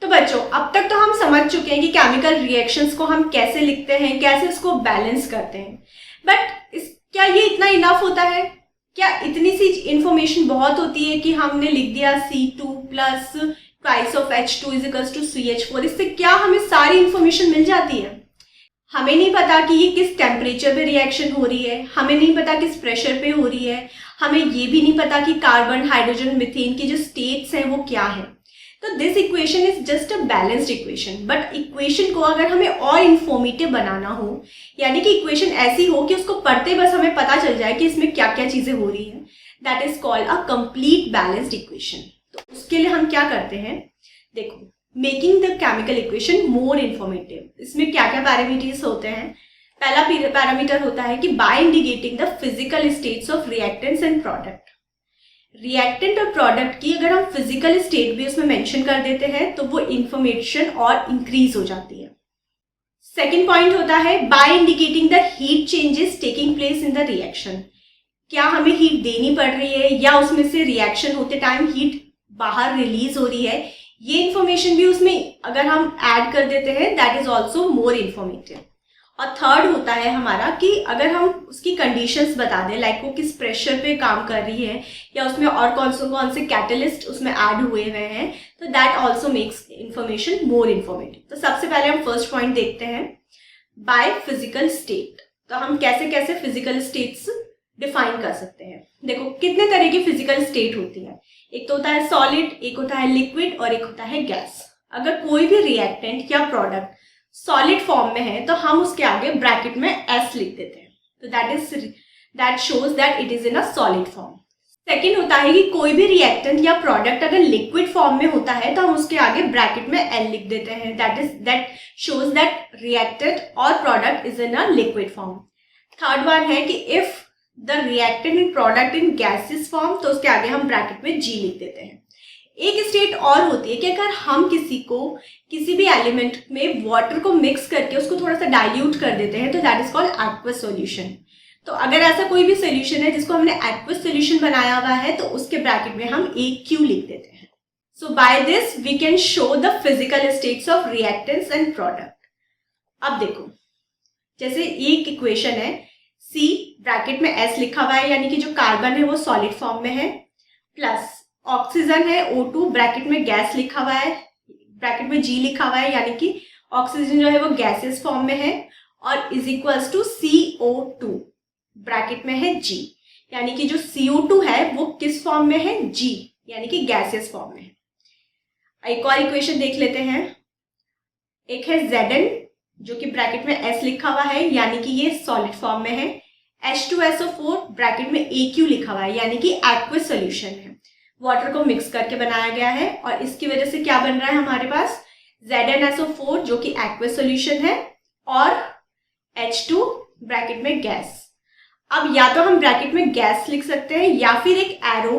तो बच्चों, अब तक तो हम समझ चुके हैं कि केमिकल रिएक्शंस को हम कैसे लिखते हैं, कैसे उसको बैलेंस करते हैं। बट क्या ये इतना इनफ होता है? क्या इतनी सी इंफॉर्मेशन बहुत होती है कि हमने लिख दिया C2 plus twice of H2 is equals to CH4, इससे क्या हमें सारी इंफॉर्मेशन मिल जाती है? हमें नहीं पता कि ये किस टेम्परेचर पे रिएक्शन हो रही है, हमें नहीं पता किस प्रेशर पे हो रही है, हमें ये भी नहीं पता कि कार्बन, हाइड्रोजन, मीथेन की जो स्टेट्स हैं वो क्या है। तो this equation is just a balanced equation. But equation को अगर हमें और इंफॉर्मेटिव बनाना हो, यानी कि इक्वेशन ऐसी हो कि उसको पढ़ते बस हमें पता चल जाए कि इसमें क्या क्या चीजें हो रही हैं, that is called a complete balanced equation. तो उसके लिए हम क्या करते हैं, देखो, making the chemical equation more informative. इसमें क्या क्या पैरामीटर्स होते हैं? पहला पैरामीटर होता है कि by indicating the physical states of reactants and product. Reactant और प्रोडक्ट की अगर हम फिजिकल स्टेट भी उसमें मेंशन कर देते हैं तो वो इंफॉर्मेशन और इंक्रीज हो जाती है। सेकेंड पॉइंट होता है by indicating the heat changes taking place in the reaction. क्या हमें हीट देनी पड़ रही है या उसमें से रिएक्शन होते टाइम हीट बाहर रिलीज हो रही है, ये इंफॉर्मेशन भी उसमें अगर हम ऐड कर देते हैं, that is also more informative. और थर्ड होता है हमारा कि अगर हम उसकी कंडीशंस बता दें, लाइक वो किस प्रेशर पे काम कर रही है या उसमें और कौन से कैटलिस्ट उसमें ऐड हुए हुए हैं, तो that also makes information more informative. तो सबसे पहले हम फर्स्ट पॉइंट देखते हैं, बाय फिजिकल स्टेट। तो हम कैसे कैसे फिजिकल स्टेट्स डिफाइन कर सकते हैं। देखो, कितने तरह की फिजिकल स्टेट होती है। एक तो होता है सॉलिड, एक होता है लिक्विड और एक होता है गैस। अगर कोई भी रिएक्टेंट या प्रोडक्ट सॉलिड फॉर्म में है तो हम उसके आगे ब्रैकेट में S लिख देते हैं, तो that shows that it is in a solid form. Second होता है कि कोई भी रिएक्टेंट या प्रोडक्ट अगर लिक्विड फॉर्म में होता है तो हम उसके आगे ब्रैकेट में L लिख देते हैं, दैट शोज दैट रिएक्टेंट और product is in a liquid form. Third one है कि if the reactant in product in gaseous form, तो उसके आगे हम ब्रैकेट में G लिख देते हैं। एक स्टेट और होती है कि अगर हम किसी भी एलिमेंट में वाटर को मिक्स करके उसको थोड़ा सा डाइल्यूट कर देते हैं, तो that is called aqueous solution. तो अगर ऐसा कोई भी सॉल्यूशन है जिसको हमने एक्वस सॉल्यूशन बनाया हुआ है तो उसके ब्रैकेट में हम AQ लिख देते हैं। So by this we can show the physical states of reactants and product. अब देखो, जैसे एक इक्वेशन है, C ब्रैकेट में S लिखा हुआ है, यानी कि जो कार्बन है वो सॉलिड फॉर्म में है, प्लस ऑक्सीजन है O2, ब्रैकेट में गैस लिखा हुआ है, ब्रैकेट में G लिखा हुआ है, यानी कि ऑक्सीजन जो है वो गैसेस फॉर्म में है, और is equals to CO2, bracket में है G, यानी कि जो CO2 है वो किस फॉर्म में है? G, यानी कि गैसेस फॉर्म में है। एक और इक्वेशन देख लेते हैं। एक है Zn जो कि ब्रैकेट में S लिखा हुआ है, यानी कि ये सॉलिड फॉर्म में है, H2SO4 ब्रैकेट में AQ लिखा हुआ है, यानी कि एक्वस सॉल्यूशन है, वाटर को मिक्स करके बनाया गया है, और इसकी वजह से क्या बन रहा है हमारे पास? ZnSO4 जो कि एक्वस सॉल्यूशन है, और H2 ब्रैकेट में गैस। अब या तो हम ब्रैकेट में गैस लिख सकते हैं या फिर एक एरो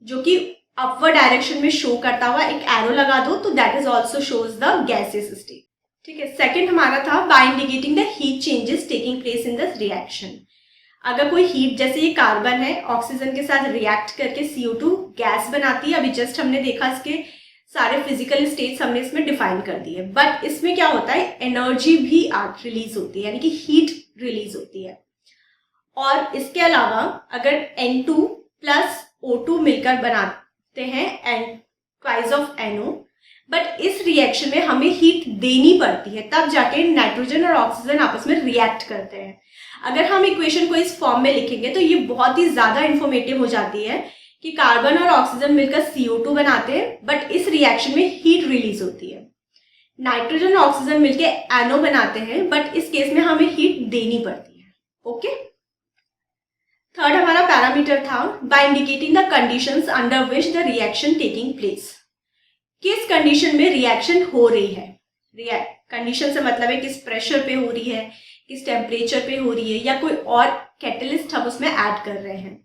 जो कि अपवर्ड डायरेक्शन में शो करता हुआ एक एरो लगा दो, तो that is also shows the gases state. ठीक है, सेकेंड हमारा था by indicating the heat changes taking place in this reaction. अगर कोई हीट, जैसे ये कार्बन है, ऑक्सीजन के साथ रिएक्ट करके CO2 गैस बनाती है। अभी जस्ट हमने देखा इसके सारे फिजिकल स्टेट्स हमने इसमें डिफाइन कर दिए, बट इसमें क्या होता है, एनर्जी भी रिलीज होती है, यानी कि हीट रिलीज होती है। और इसके अलावा अगर N2 प्लस O2 मिलकर बनाते हैं ट्वाइस ऑफ NO, बट इस रिएक्शन में हमें हीट देनी पड़ती है, तब जाके नाइट्रोजन और ऑक्सीजन आपस में रिएक्ट करते हैं। अगर हम इक्वेशन को इस फॉर्म में लिखेंगे तो ये बहुत ही ज्यादा इंफॉर्मेटिव हो जाती है कि कार्बन और ऑक्सीजन मिलकर CO2 बनाते हैं, बट इस रिएक्शन में हीट रिलीज होती है। नाइट्रोजन और ऑक्सीजन मिलकर NO बनाते हैं, बट इस केस में हमें हीट देनी पड़ती है। ओके, थर्ड हमारा पैरामीटर था by indicating the conditions under which the reaction taking place. किस कंडीशन में रिएक्शन हो रही है? कंडीशन से मतलब है किस प्रेशर पे हो रही है, किस टेम्परेचर पे हो रही है, या कोई और कैटलिस्ट हम उसमें ऐड कर रहे हैं।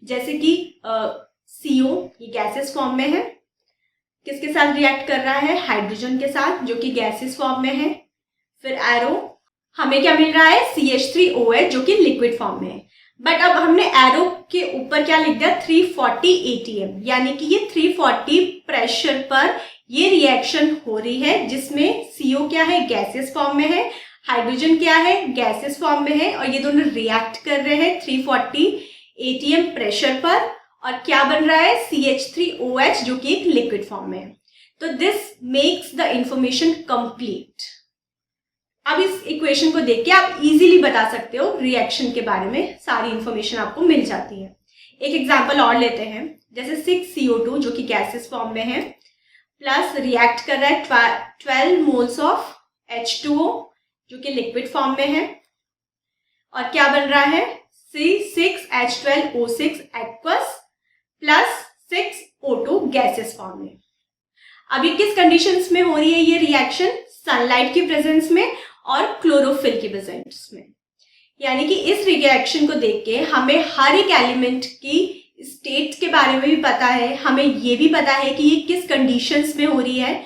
जैसे कि CO ये गैसेस फॉर्म में है, किसके साथ रिएक्ट कर रहा है? हाइड्रोजन के साथ, जो कि गैसेस फॉर्म में है। फिर एरो, हमें क्या मिल रहा है? CH3OH जो कि लिक्विड फॉर्म में है। बट अब हमने एरो के ऊपर क्या लिख दिया? 340 ATM, यानी कि ये 340 प्रेशर पर ये रिएक्शन हो रही है जिसमें CO क्या है, गैसियस फॉर्म में है, हाइड्रोजन क्या है, गैसियस फॉर्म में है, और ये दोनों रिएक्ट कर रहे हैं 340 atm प्रेशर पर, और क्या बन रहा है, CH3OH, जो कि एक लिक्विड फॉर्म में है। तो this makes the information complete. अब इस इक्वेशन को देख के आप इजीली बता सकते हो रिएक्शन के बारे में, सारी इंफॉर्मेशन आपको मिल जाती है। एक एग्जांपल और लेते हैं, जैसे 6CO2 जो कि गैसेस फॉर्म में है, प्लस रिएक्ट कर रहा है 12 मोल्स ऑफ H2O जो कि लिक्विड फॉर्म में है, और क्या बन रहा है, C6H12O6 aqueous plus 6O2 gases form में। अब ये किस कंडीशंस में हो रही है ये रिएक्शन, सनलाइट की प्रेजेंस में और क्लोरोफिल की प्रेजेंस में। यानी कि इस रिएक्शन को देख के हमें हर एक एलिमेंट की स्टेट के बारे में भी पता है, हमें ये भी पता है कि ये किस कंडीशंस में हो रही है,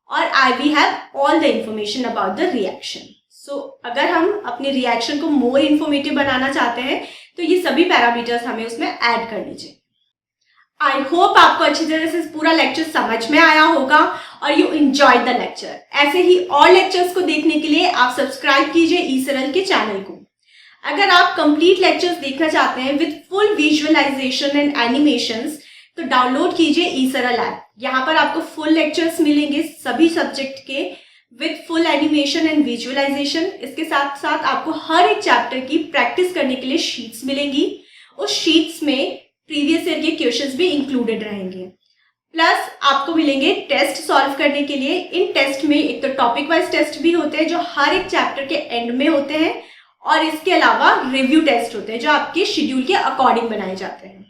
और we have all the information about the reaction. So अगर हम अपने रिएक्शन को मोर इन्फॉर्मेटिव बनाना चाहते हैं तो ये सभी पैरामीटर्स हमें उसमें ऐड करनी चाहिए। आई होप आपको अच्छी तरह से पूरा लेक्चर समझ में आया होगा और यू एंजॉय द लेक्चर। ऐसे ही और लेक्चर्स को देखने के लिए आप सब्सक्राइब कीजिए ई-सरल के चैनल को। अगर आप कंप्लीट लेक्चर्स देखना चाहते हैं with full visualisation and animations तो डाउनलोड कीजिए ई-सरल ऐप। यहाँ पर आपको फुल लेक्चर्स मिलेंगे सभी सब्जेक्ट के with full animation and visualisation. इसके साथ साथ आपको हर एक चैप्टर की प्रैक्टिस करने के लिए शीट्स मिलेंगी। उस शीट्स में प्रीवियस ईयर के क्वेश्चंस भी इंक्लूडेड रहेंगे। प्लस आपको मिलेंगे टेस्ट सॉल्व करने के लिए। इन टेस्ट में एक तो टॉपिक वाइज टेस्ट भी होते हैं जो हर एक चैप्टर के एंड में होते हैं, और इसके अलावा रिव्यू टेस्ट होते हैं जो आपके शेड्यूल के अकॉर्डिंग बनाए जाते हैं।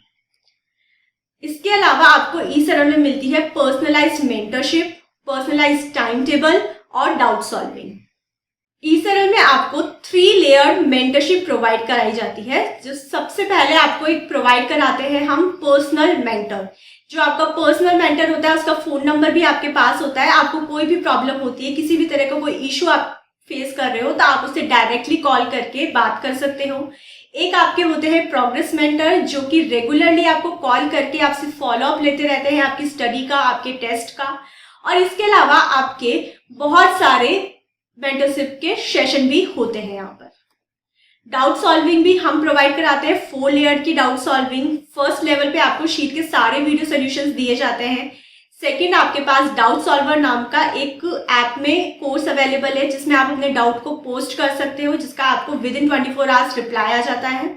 इसके अलावा आपको ई-सरल में मिलती है personalised mentorship, personalised time table और डाउट सॉल्विंग। ई-सरल में आपको 3 लेयर मेंटरशिप प्रोवाइड कराई जाती है। जो सबसे पहले आपको एक प्रोवाइड कराते हैं हम पर्सनल मेंटर। जो आपका पर्सनल मेंटर होता है उसका फोन नंबर भी आपके पास होता है। आपको कोई भी प्रॉब्लम होती है, किसी भी तरह का कोई इशू आप फेस कर रहे हो तो आप उससे डायरेक्टली कॉल करके बात कर सकते हो। एक आपके होते हैं प्रोग्रेस मेंटर जो कि रेगुलरली आपको कॉल करके आपसे फॉलोअप लेते रहते हैं आपकी स्टडी का, आपके टेस्ट का। और इसके अलावा आपके बहुत सारे मेंटरशिप के सेशन भी होते हैं। यहाँ पर डाउट सॉल्विंग भी हम प्रोवाइड कराते हैं, 4 लेयर की डाउट सॉल्विंग। फर्स्ट लेवल पे आपको शीट के सारे वीडियो सॉल्यूशंस दिए जाते हैं। सेकंड, आपके पास डाउट सॉल्वर नाम का एक ऐप में कोर्स अवेलेबल है जिसमें आप अपने डाउट को पोस्ट कर सकते हो, जिसका आपको विद इन 24 आवर्स रिप्लाई आ जाता है।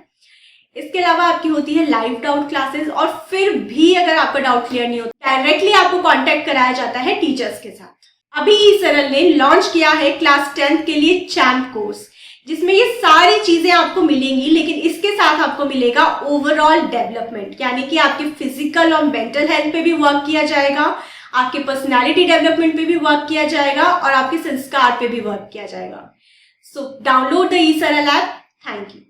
इसके अलावा आपकी होती है लाइव डाउट क्लासेस, और फिर भी अगर आपका डाउट क्लियर नहीं होता डायरेक्टली आपको कांटेक्ट कराया जाता है टीचर्स के साथ। अभी ई-सरल ने लॉन्च किया है क्लास 10th के लिए चैम्प कोर्स, जिसमें ये सारी चीजें आपको मिलेंगी, लेकिन इसके साथ आपको मिलेगा ओवरऑल डेवलपमेंट, यानी कि आपके फिजिकल और मेंटल हेल्थ पे भी वर्क किया जाएगा, आपके पर्सनालिटी डेवलपमेंट पे भी वर्क किया जाएगा, और आपके संस्कार पे भी वर्क किया जाएगा। So download the eSaral app. Thank you.